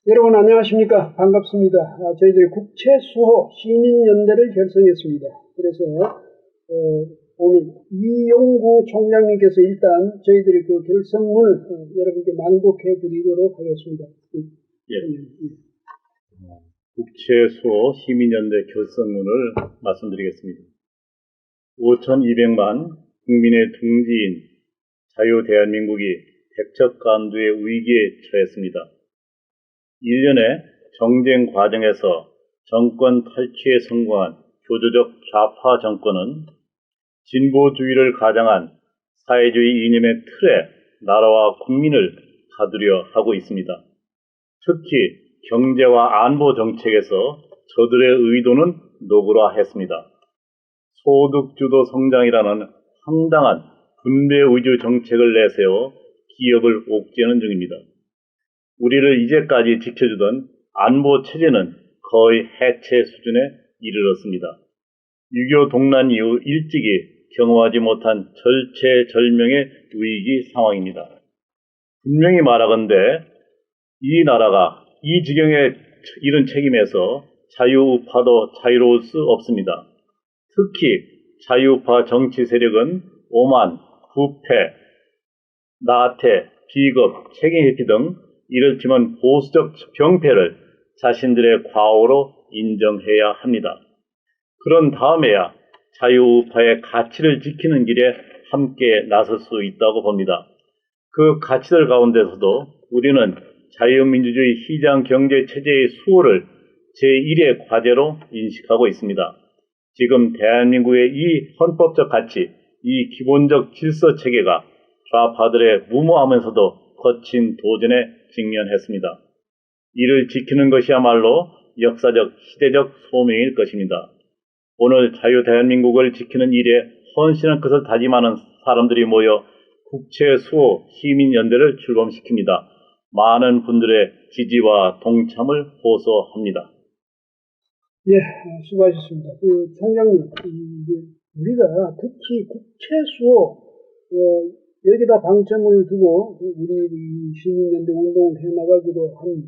여러분 안녕하십니까? 반갑습니다. 저희들이 국채수호 시민연대를 결성했습니다. 그래서 오늘 이용구 총장님께서 일단 저희들이 그 결성문을 여러분께 낭독해 드리도록 하겠습니다. 국채수호 시민연대 결성문을 말씀드리겠습니다. 5,200만 국민의 둥지인 자유대한민국이 백척간두의 위기에 처했습니다. 1년의 정쟁 과정에서 정권 탈취에 성공한 교조적 좌파 정권은 진보주의를 가장한 사회주의 이념의 틀에 나라와 국민을 가두려 하고 있습니다. 특히 경제와 안보 정책에서 저들의 의도는 노골화했습니다. 소득주도 성장이라는 황당한 분배 위주 정책을 내세워 기업을 옥죄는 중입니다. 우리를 이제까지 지켜주던 안보 체제는 거의 해체 수준에 이르렀습니다. 6.25 동란 이후 일찍이 경험하지 못한 절체절명의 위기 상황입니다. 분명히 말하건대 이 나라가 이 지경에 이른 책임에서 자유우파도 자유로울 수 없습니다. 특히 자유우파 정치 세력은 오만, 부패, 나태, 비겁, 책임회피 등 이를테면 보수적 병폐를 자신들의 과오로 인정해야 합니다. 그런 다음에야 자유우파의 가치를 지키는 길에 함께 나설 수 있다고 봅니다. 그 가치들 가운데서도 우리는 자유민주주의 시장경제체제의 수호를 제1의 과제로 인식하고 있습니다. 지금 대한민국의 이 헌법적 가치, 이 기본적 질서체계가 좌파들의 무모하면서도 거친 도전에 직면했습니다. 이를 지키는 것이야말로 역사적, 시대적 소명일 것입니다. 오늘 자유대한민국을 지키는 일에 헌신할 것을 다짐하는 사람들이 모여 국채수호 시민연대를 출범시킵니다. 많은 분들의 지지와 동참을 호소합니다. 예, 수고하셨습니다. 총장님, 우리가 특히 국채수호 여기다 방점을 두고 우리 시민연대 운동을 해나가기로 한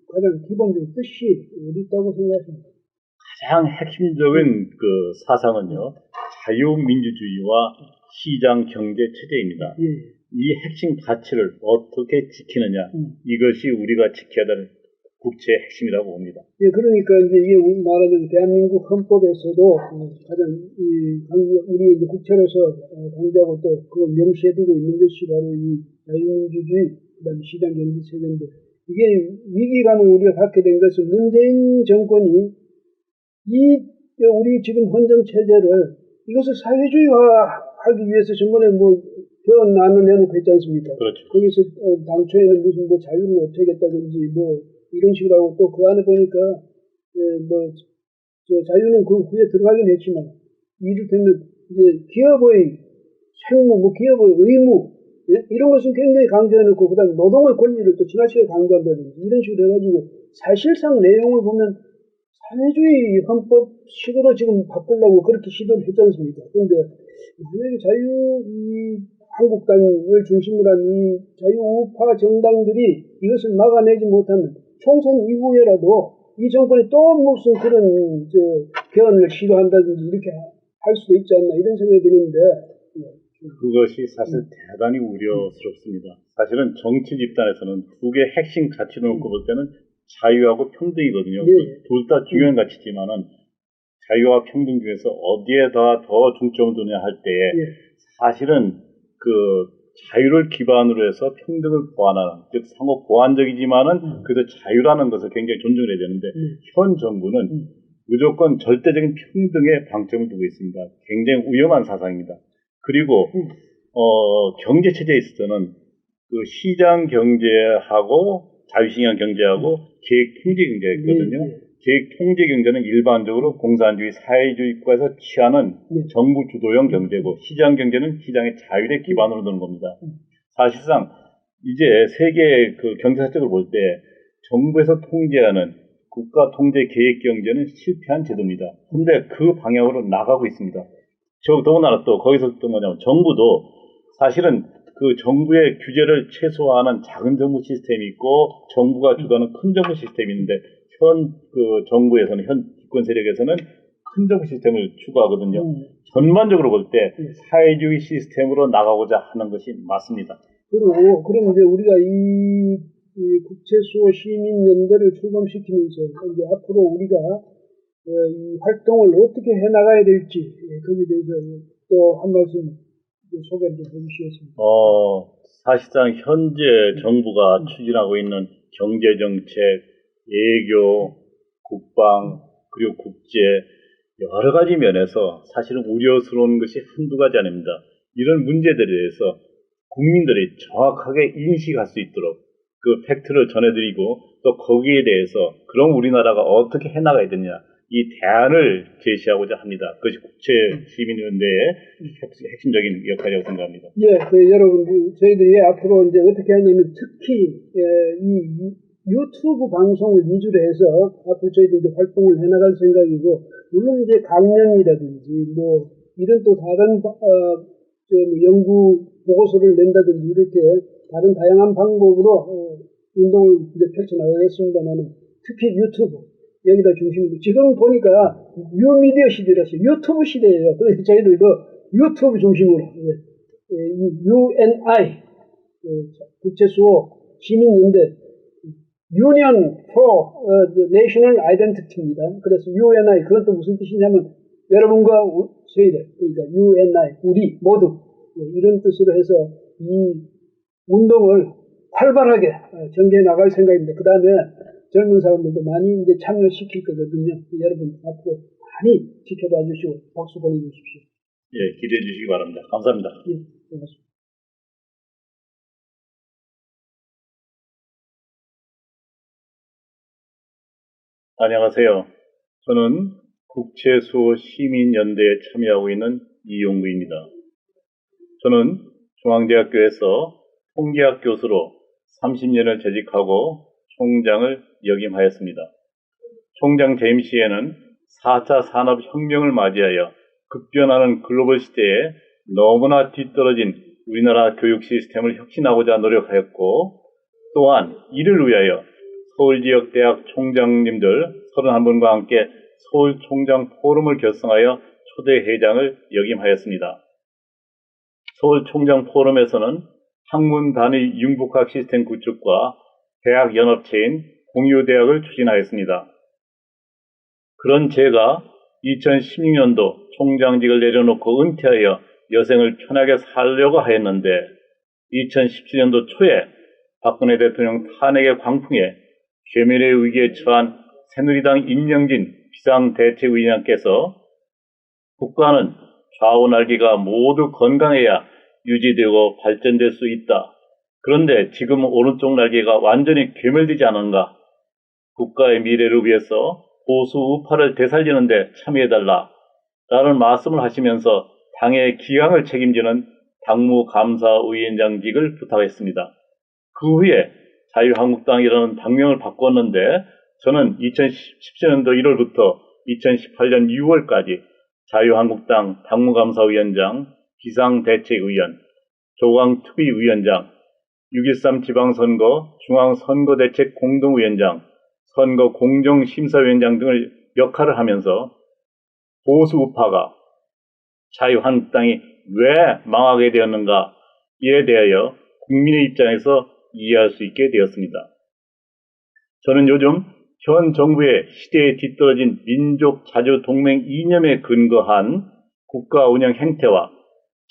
가장 기본적인 뜻이 어디 있다고 생각하십니까? 가장 핵심적인 그 사상은요, 자유민주주의와 시장경제체제입니다. 예. 이 핵심 가치를 어떻게 지키느냐, 이것이 우리가 지켜야 될 국채의 핵심이라고 봅니다. 예, 그러니까 이제 이게 말하는 대한민국 헌법에서도 가장 우리 이제 국채로서 강조하고 또 그걸 명시해두고 있는 것이 바로 이 자유민주주의, 그다음에 시장경제체제인데, 이게 위기감을 우리가 갖게 된 것은 문재인 정권이 우리 지금 헌정 체제를 이것을 사회주의화하기 위해서 정권에 대안을 내놓고 했지 않습니까? 그렇죠. 거기서 당초에는 무슨 자유를 어떻게 하겠다든지 이런 식으로 하고, 또 그 안에 보니까 자유는 그 후에 들어가긴 했지만, 이를테면 이제 기업의 책무, 기업의 의무, 예? 이런 것은 굉장히 강조해놓고, 그 다음에 노동의 권리를 또 지나치게 강조한다든지 이런 식으로 해가지고, 사실상 내용을 보면 사회주의 헌법식으로 지금 바꾸려고 그렇게 시도를 했지 않습니까? 그런데 만약에 한국당을 중심으로 한 이 자유우파 정당들이 이것을 막아내지 못하면 총선 이후에라도 이 정권이 또 무슨 그런 개헌을 시도한다든지 이렇게 할 수도 있지 않나, 이런 생각이 드는데. 그것이 사실 대단히 우려스럽습니다. 사실은 정치 집단에서는 두 개의 핵심 가치를 놓고 볼 때는 자유하고 평등이거든요. 예. 둘 다 중요한 가치지만은 자유와 평등 중에서 어디에다 더 중점을 두냐 할 때에 예. 사실은 그 자유를 기반으로 해서 평등을 보완하는, 즉 상호 보완적이지만은 그래도 자유라는 것을 굉장히 존중을 해야 되는데 현 정부는 무조건 절대적인 평등에 방점을 두고 있습니다. 굉장히 위험한 사상입니다. 그리고 경제 체제에 있어서는 그 시장 경제하고 자유시장 경제하고 계획 통제 경제가 있거든요. 통제 경제는 일반적으로 공산주의 사회주의 국가에서 취하는 정부 주도형 경제고 시장 경제는 시장의 자율의 기반으로 두는 겁니다. 사실상 이제 세계 그 경제사적을 볼 때 정부에서 통제하는 국가 통제 계획 경제는 실패한 제도입니다. 근데 그 방향으로 나가고 있습니다. 더군다나 또 거기서 또 뭐냐면 정부도 사실은 그 정부의 규제를 최소화하는 작은 정부 시스템이 있고 정부가 주도하는 큰 정부 시스템이 있는데 현 그 정부에서는 현 집권 세력에서는 큰 정부 시스템을 추구하거든요. 전반적으로 볼 때 사회주의 시스템으로 나가고자 하는 것이 맞습니다. 그리고 그럼 이제 우리가 이 국제수호 시민연대를 출범시키면서 이제 앞으로 우리가 이 활동을 어떻게 해나가야 될지 거기에 대해서 또 한 말씀 소개를 좀 해주시겠습니다. 사실상 현재 정부가 추진하고 있는 경제정책, 외교, 국방, 그리고 국제 여러 가지 면에서 사실은 우려스러운 것이 한두 가지 아닙니다. 이런 문제들에 대해서 국민들이 정확하게 인식할 수 있도록 그 팩트를 전해드리고 또 거기에 대해서 그럼 우리나라가 어떻게 해나가야 되냐 이 대안을 제시하고자 합니다. 그것이 국제시민연대의 핵심적인 역할이라고 생각합니다. 예, 여러분 저희들이 앞으로 이제 어떻게 하냐면 특히 이 유튜브 방송을 위주로 해서 앞으로 저희들이 활동을 해나갈 생각이고 물론 이제 강연이라든지 뭐 이런 또 다른 연구 보고서를 낸다든지 이렇게 다른 다양한 방법으로 운동을 이제 펼쳐나가겠습니다만 특히 유튜브 여기다 중심으로 지금 보니까 뉴미디어 시대라서 유튜브 시대예요. 그래서 저희들도 유튜브 중심으로 UNI 국제수호 시민연대 Union for National Identity입니다. 그래서 UNI 그건 또 무슨 뜻이냐면 여러분과 저희들 그러니까 UNI 우리 모두 이런 뜻으로 해서 이 운동을 활발하게 전개해 나갈 생각입니다. 그 다음에 젊은 사람들도 많이 이제 참여시킬 거거든요. 여러분 앞으로 많이 지켜봐 주시고 박수 보내주십시오. 예, 기대해 주시기 바랍니다. 감사합니다. 예, 고맙습니다. 안녕하세요. 저는 국제수호 시민연대에 참여하고 있는 이용구입니다. 저는 중앙대학교에서 통계학 교수로 30년을 재직하고 총장을 역임하였습니다. 총장 재임 시에는 4차 산업혁명을 맞이하여 급변하는 글로벌 시대에 너무나 뒤떨어진 우리나라 교육 시스템을 혁신하고자 노력하였고 또한 이를 위하여 서울지역대학 총장님들 31분과 함께 서울총장 포럼을 결성하여 초대 회장을 역임하였습니다. 서울총장 포럼에서는 학문 단위 융복학 시스템 구축과 대학 연합체인 공유대학을 추진하였습니다. 그런 제가 2016년도 총장직을 내려놓고 은퇴하여 여생을 편하게 살려고 하였는데 2017년도 초에 박근혜 대통령 탄핵의 광풍에 괴멸의 위기에 처한 새누리당 임명진 비상대책위원장께서 국가는 좌우 날개가 모두 건강해야 유지되고 발전될 수 있다. 그런데 지금 오른쪽 날개가 완전히 괴멸되지 않은가? 국가의 미래를 위해서 보수 우파를 되살리는 데 참여해달라. 라는 말씀을 하시면서 당의 기강을 책임지는 당무감사위원장직을 부탁했습니다. 그 후에 자유한국당이라는 당명을 바꿨는데 저는 2017년도 1월부터 2018년 6월까지 자유한국당 당무감사위원장, 비상대책위원, 조광특위위원장, 6.13 지방선거 중앙선거대책 공동위원장, 선거공정심사위원장 등을 역할을 하면서 보수 우파가 자유한국당이 왜 망하게 되었는가에 대하여 국민의 입장에서 이해할 수 있게 되었습니다. 저는 요즘 현 정부의 시대에 뒤떨어진 민족 자주 동맹 이념에 근거한 국가 운영 행태와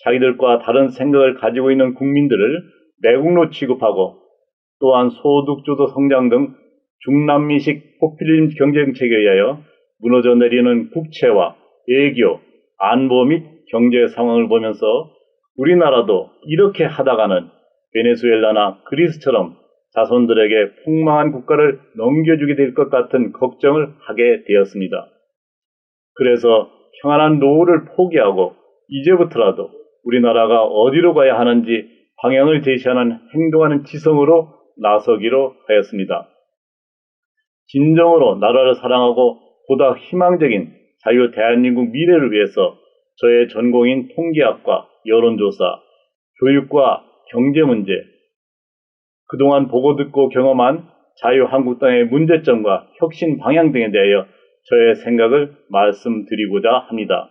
자기들과 다른 생각을 가지고 있는 국민들을 매국노 취급하고 또한 소득주도 성장 등 중남미식 포퓰리즘 경제정책에 의하여 무너져 내리는 국채와 외교, 안보 및 경제 상황을 보면서 우리나라도 이렇게 하다가는 베네수엘라나 그리스처럼 자손들에게 풍망한 국가를 넘겨주게 될 것 같은 걱정을 하게 되었습니다. 그래서 평안한 노후를 포기하고 이제부터라도 우리나라가 어디로 가야 하는지 방향을 제시하는 행동하는 지성으로 나서기로 하였습니다. 진정으로 나라를 사랑하고 보다 희망적인 자유 대한민국 미래를 위해서 저의 전공인 통계학과, 여론조사, 교육과 경제 문제, 그동안 보고 듣고 경험한 자유한국당의 문제점과 혁신 방향 등에 대하여 저의 생각을 말씀드리고자 합니다.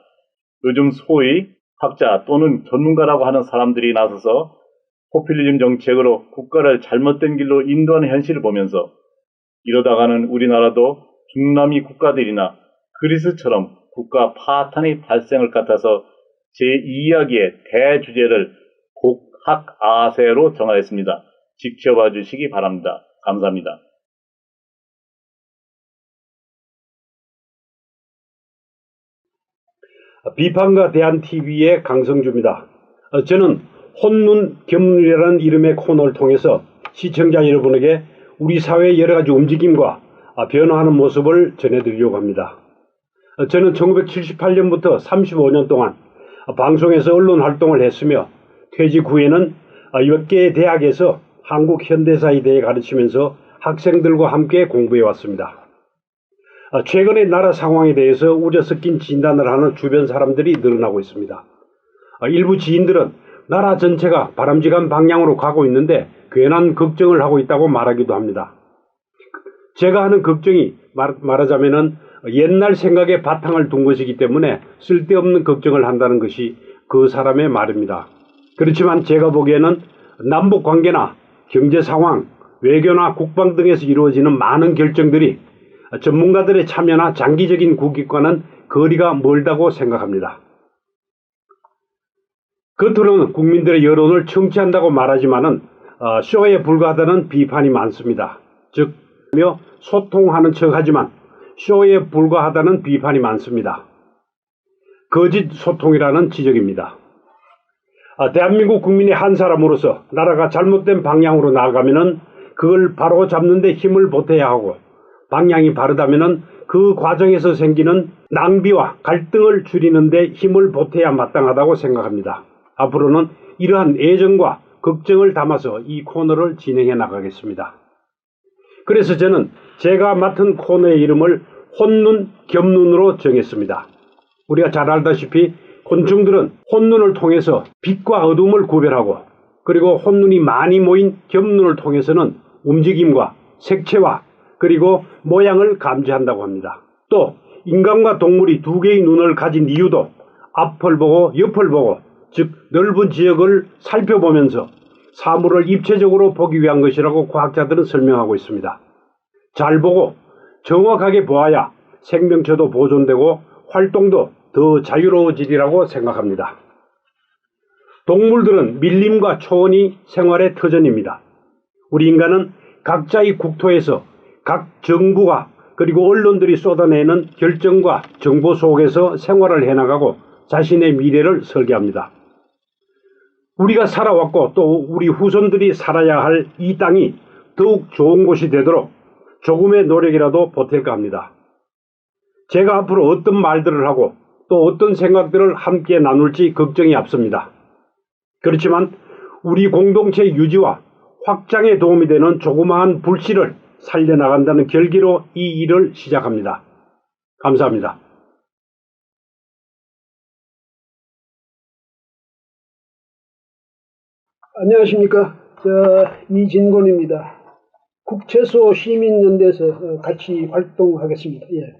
요즘 소위 학자 또는 전문가라고 하는 사람들이 나서서 포퓰리즘 정책으로 국가를 잘못된 길로 인도하는 현실을 보면서 이러다가는 우리나라도 중남미 국가들이나 그리스처럼 국가 파탄이 발생할 것 같아서 제2이야기의 대주제를 국학아세로 정하였습니다. 지켜봐 주시기 바랍니다. 감사합니다. 비판과 대안TV의 강성주입니다. 저는 혼눈 겸눈이라는 이름의 코너를 통해서 시청자 여러분에게 우리 사회의 여러 가지 움직임과 변화하는 모습을 전해드리려고 합니다. 저는 1978년부터 35년 동안 방송에서 언론 활동을 했으며 퇴직 후에는 몇 개의 대학에서 한국 현대사에 대해 가르치면서 학생들과 함께 공부해 왔습니다. 최근의 나라 상황에 대해서 우려 섞인 진단을 하는 주변 사람들이 늘어나고 있습니다. 일부 지인들은 나라 전체가 바람직한 방향으로 가고 있는데 괜한 걱정을 하고 있다고 말하기도 합니다. 제가 하는 걱정이 말하자면은 옛날 생각에 바탕을 둔 것이기 때문에 쓸데없는 걱정을 한다는 것이 그 사람의 말입니다. 그렇지만 제가 보기에는 남북 관계나 경제 상황, 외교나 국방 등에서 이루어지는 많은 결정들이 전문가들의 참여나 장기적인 국익과는 거리가 멀다고 생각합니다. 겉으로는 국민들의 여론을 청취한다고 말하지만은 쇼에 불과하다는 비판이 많습니다. 즉, 소통하는 척하지만 쇼에 불과하다는 비판이 많습니다. 거짓 소통이라는 지적입니다. 대한민국 국민의 한 사람으로서 나라가 잘못된 방향으로 나아가면은 그걸 바로 잡는 데 힘을 보태야 하고, 방향이 바르다면은 그 과정에서 생기는 낭비와 갈등을 줄이는 데 힘을 보태야 마땅하다고 생각합니다. 앞으로는 이러한 애정과 걱정을 담아서 이 코너를 진행해 나가겠습니다. 그래서 저는 제가 맡은 코너의 이름을 혼눈 겸눈으로 정했습니다. 우리가 잘 알다시피 곤충들은 혼눈을 통해서 빛과 어둠을 구별하고, 그리고 혼눈이 많이 모인 겸눈을 통해서는 움직임과 색채와 그리고 모양을 감지한다고 합니다. 또 인간과 동물이 두 개의 눈을 가진 이유도 앞을 보고 옆을 보고, 즉 넓은 지역을 살펴보면서 사물을 입체적으로 보기 위한 것이라고 과학자들은 설명하고 있습니다. 잘 보고 정확하게 보아야 생명체도 보존되고 활동도 더 자유로워지리라고 생각합니다. 동물들은 밀림과 초원이 생활의 터전입니다. 우리 인간은 각자의 국토에서 각 정부가 그리고 언론들이 쏟아내는 결정과 정보 속에서 생활을 해나가고 자신의 미래를 설계합니다. 우리가 살아왔고 또 우리 후손들이 살아야 할 이 땅이 더욱 좋은 곳이 되도록 조금의 노력이라도 보탤까 합니다. 제가 앞으로 어떤 말들을 하고 또 어떤 생각들을 함께 나눌지 걱정이 앞섭니다. 그렇지만 우리 공동체 유지와 확장에 도움이 되는 조그마한 불씨를 살려나간다는 결기로 이 일을 시작합니다. 감사합니다. 안녕하십니까. 이진곤입니다. 국채소 시민연대에서 같이 활동하겠습니다. 예.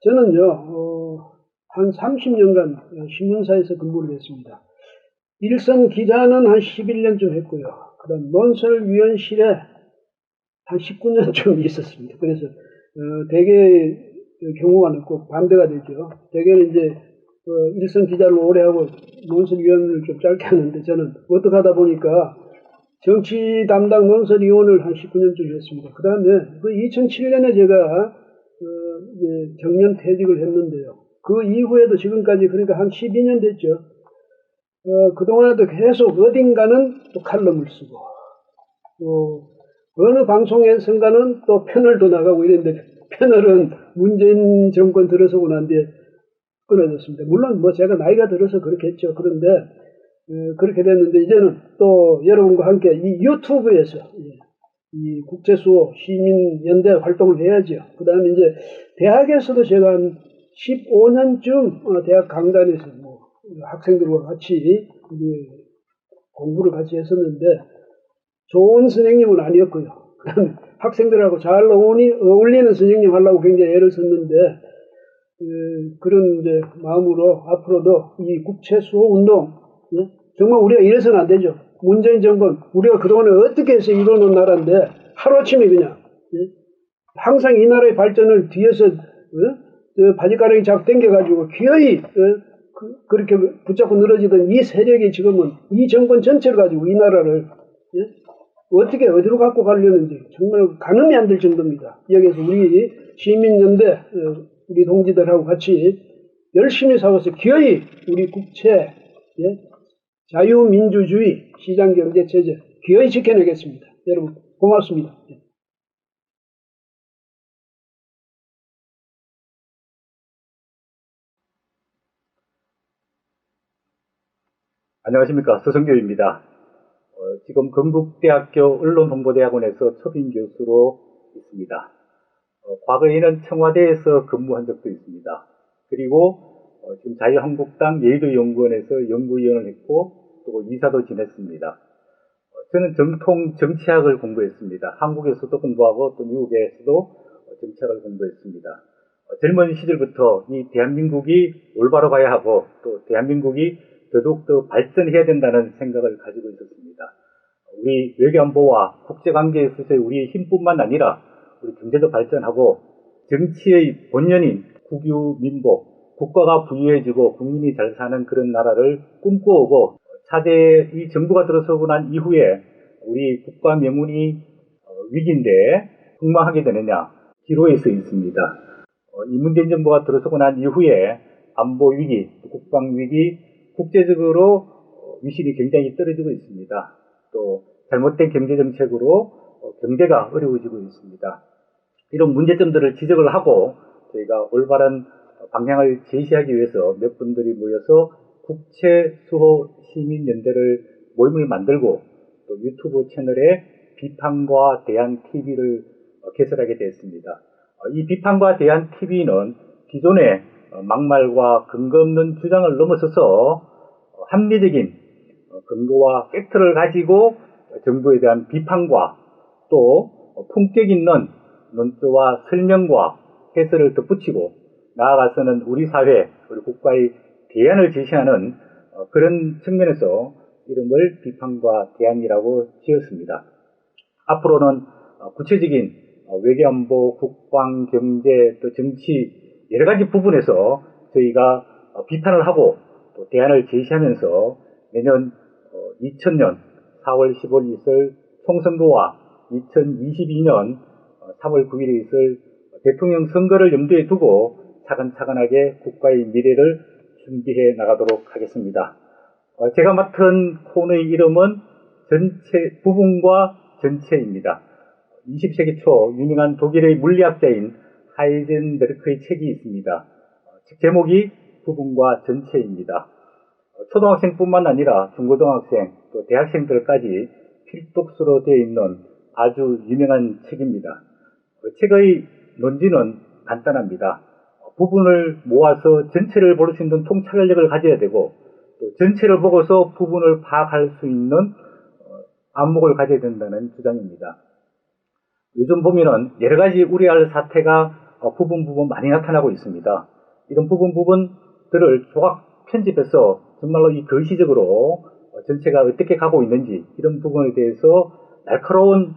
저는요, 한 30년간 신문사에서 근무를 했습니다. 일선 기자는 한 11년쯤 했고요. 그 다음 논설위원실에 한 19년쯤 있었습니다. 그래서, 대개 경우가 없고 반대가 되죠. 대개는 이제, 일선 기자를 오래 하고 논설위원을 좀 짧게 하는데 저는 어떻게 하다 보니까 정치 담당 논설위원을 한 19년쯤 했습니다. 그 다음에 그 2007년에 제가 이제 정년 퇴직을 했는데요. 그 이후에도 지금까지 그러니까 한 12년 됐죠. 그동안에도 계속 어딘가는 또 칼럼을 쓰고 또 어느 방송에선가는 또 패널도 나가고 이랬는데 패널은 문재인 정권 들어서고 난 뒤에 끊어졌습니다. 물론 뭐 제가 나이가 들어서 그렇겠죠. 그런데 그렇게 됐는데 이제는 또 여러분과 함께 이 유튜브에서 이 국제수호 시민연대 활동을 해야죠. 그 다음에 이제 대학에서도 제가 한 15년쯤 대학 강단에서 뭐 학생들과 같이 이제 공부를 같이 했었는데 좋은 선생님은 아니었고요. 그다음에 학생들하고 잘 어울리는 선생님 하려고 굉장히 애를 썼는데 그런 이제 마음으로 앞으로도 이 국채수호 운동 정말 우리가 이래서는 안 되죠. 문재인 정권 우리가 그동안에 어떻게 해서 이뤄놓은 나라인데 하루아침에 그냥 항상 이 나라의 발전을 뒤에서 바지가랑이 잡고 당겨가지고 기어이 그렇게 붙잡고 늘어지던 이 세력이 지금은 이 정권 전체를 가지고 이 나라를 어떻게 어디로 갖고 가려는지 정말 가늠이 안 될 정도입니다. 여기서 우리 시민연대 우리 동지들하고 같이 열심히 싸워서 기어이 우리 국채 자유민주주의 시장경제체제 기어이 지켜내겠습니다. 여러분 고맙습니다. 안녕하십니까. 서성교입니다. 지금 건국대학교 언론홍보대학원에서 초빙 교수로 있습니다. 과거에는 청와대에서 근무한 적도 있습니다. 그리고 지금 자유한국당 여의도연구원에서 연구위원을 했고 또 이사도 지냈습니다. 저는 정통 정치학을 공부했습니다. 한국에서도 공부하고 또 미국에서도 정치학을 공부했습니다. 젊은 시절부터 이 대한민국이 올바로 가야 하고 또 대한민국이 더더욱더 발전해야 된다는 생각을 가지고 있었습니다. 우리 외교안보와 국제관계에 있어서의 우리의 힘뿐만 아니라 우리 경제도 발전하고 정치의 본연인 국유민복, 국가가 부유해지고 국민이 잘 사는 그런 나라를 꿈꿔오고 차제 이 정부가 들어서고 난 이후에 우리 국가 명운이 위기인데 흥망하게 되느냐 기로에 서 있습니다. 이 문재인 정부가 들어서고 난 이후에 안보 위기, 국방 위기, 국제적으로 위신이 굉장히 떨어지고 있습니다. 또 잘못된 경제 정책으로 경제가 어려워지고 있습니다. 이런 문제점들을 지적을 하고 저희가 올바른 방향을 제시하기 위해서 몇 분들이 모여서 국채수호 시민연대를 모임을 만들고 또 유튜브 채널에 비판과 대안 TV를 개설하게 되었습니다. 이 비판과 대안 TV는 기존의 막말과 근거 없는 주장을 넘어서서 합리적인 근거와 팩트를 가지고 정부에 대한 비판과 또 품격 있는 논조와 설명과 해설을 덧붙이고 나아가서는 우리 사회, 우리 국가의 대안을 제시하는 그런 측면에서 이름을 비판과 대안이라고 지었습니다. 앞으로는 구체적인 외교안보, 국방, 경제, 또 정치 여러 가지 부분에서 저희가 비판을 하고 또 대안을 제시하면서 내년 2000년 4월 15일 있을 총선거와 2022년 3월 9일에 있을 대통령 선거를 염두에 두고 차근차근하게 국가의 미래를 준비해 나가도록 하겠습니다. 제가 맡은 코너의 이름은 부분과 전체입니다. 20세기 초 유명한 독일의 물리학자인 하이젠베르크의 책이 있습니다. 책 제목이 부분과 전체입니다. 초등학생뿐만 아니라 중고등학생 또 대학생들까지 필독서로 되어 있는 아주 유명한 책입니다. 책의 논지는 간단합니다. 부분을 모아서 전체를 볼 수 있는 통찰력을 가져야 되고 또 전체를 보고서 부분을 파악할 수 있는 안목을 가져야 된다는 주장입니다. 요즘 보면은 여러 가지 우려할 사태가 부분 많이 나타나고 있습니다. 이런 부분들을 조각 편집해서 정말로 이 거시적으로 전체가 어떻게 가고 있는지 이런 부분에 대해서 날카로운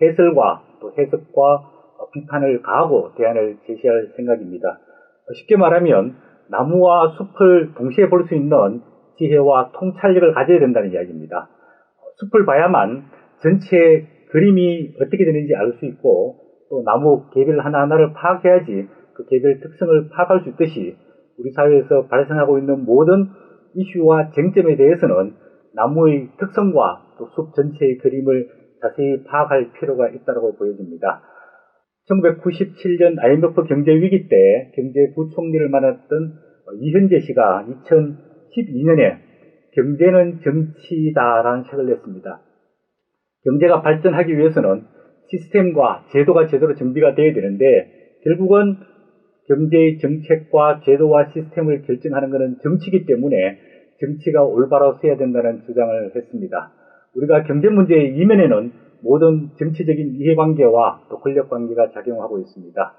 해설과 또 해석과 비판을 가하고 대안을 제시할 생각입니다. 쉽게 말하면 나무와 숲을 동시에 볼 수 있는 지혜와 통찰력을 가져야 된다는 이야기입니다. 숲을 봐야만 전체 그림이 어떻게 되는지 알 수 있고 또 나무 개별 하나하나를 파악해야지 그 개별 특성을 파악할 수 있듯이 우리 사회에서 발생하고 있는 모든 이슈와 쟁점에 대해서는 나무의 특성과 또 숲 전체의 그림을 자세히 파악할 필요가 있다고 보여집니다. 1997년 IMF 경제 위기 때 경제부총리를 맡았던 이현재 씨가 2012년에 경제는 정치다라는 책을 냈습니다. 경제가 발전하기 위해서는 시스템과 제도가 제대로 정비가 되어야 되는데 결국은 경제의 정책과 제도와 시스템을 결정하는 것은 정치이기 때문에 정치가 올바로 서야 된다는 주장을 했습니다. 우리가 경제 문제의 이면에는 모든 정치적인 이해관계와 또 권력관계가 작용하고 있습니다.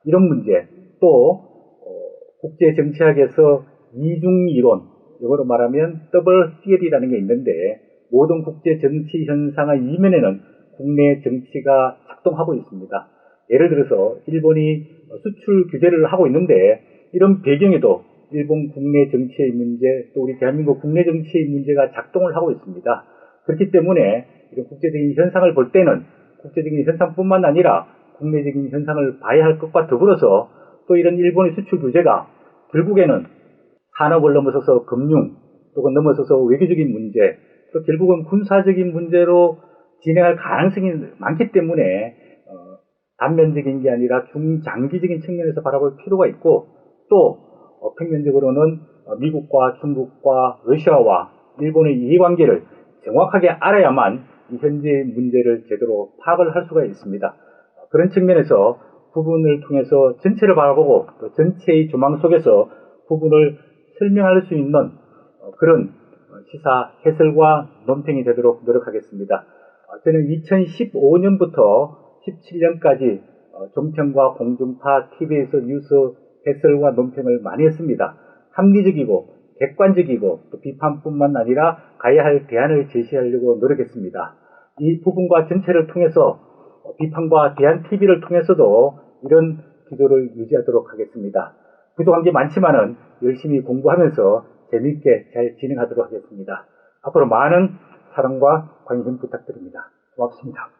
이런 문제, 또 국제정치학에서 이중이론, 영어로 말하면 더블 시어리라는 게 있는데 모든 국제정치 현상의 이면에는 국내 정치가 작동하고 있습니다. 예를 들어서 일본이 수출 규제를 하고 있는데 이런 배경에도 일본 국내 정치의 문제, 또 우리 대한민국 국내 정치의 문제가 작동을 하고 있습니다. 그렇기 때문에 이런 국제적인 현상을 볼 때는 국제적인 현상뿐만 아니라 국내적인 현상을 봐야 할 것과 더불어서 또 이런 일본의 수출 규제가 결국에는 산업을 넘어서서 금융, 또 넘어서서 외교적인 문제, 또 결국은 군사적인 문제로 진행할 가능성이 많기 때문에 단면적인 게 아니라 중장기적인 측면에서 바라볼 필요가 있고 또 평면적으로는 미국과 중국과 러시아와 일본의 이해관계를 정확하게 알아야만 이 현재의 문제를 제대로 파악을 할 수가 있습니다. 그런 측면에서 부분을 통해서 전체를 바라보고 또 전체의 조망 속에서 부분을 설명할 수 있는 그런 시사 해설과 논평이 되도록 노력하겠습니다. 저는 2015년부터 17년까지 종편과 공중파 TV에서 뉴스 해설과 논평을 많이 했습니다. 합리적이고 객관적이고 또 비판뿐만 아니라 가야 할 대안을 제시하려고 노력했습니다. 이 부분과 전체를 통해서 비판과 대안 TV를 통해서도 이런 기조를 유지하도록 하겠습니다. 부족한 게 많지만은 열심히 공부하면서 재미있게 잘 진행하도록 하겠습니다. 앞으로 많은 사랑과 관심 부탁드립니다. 고맙습니다.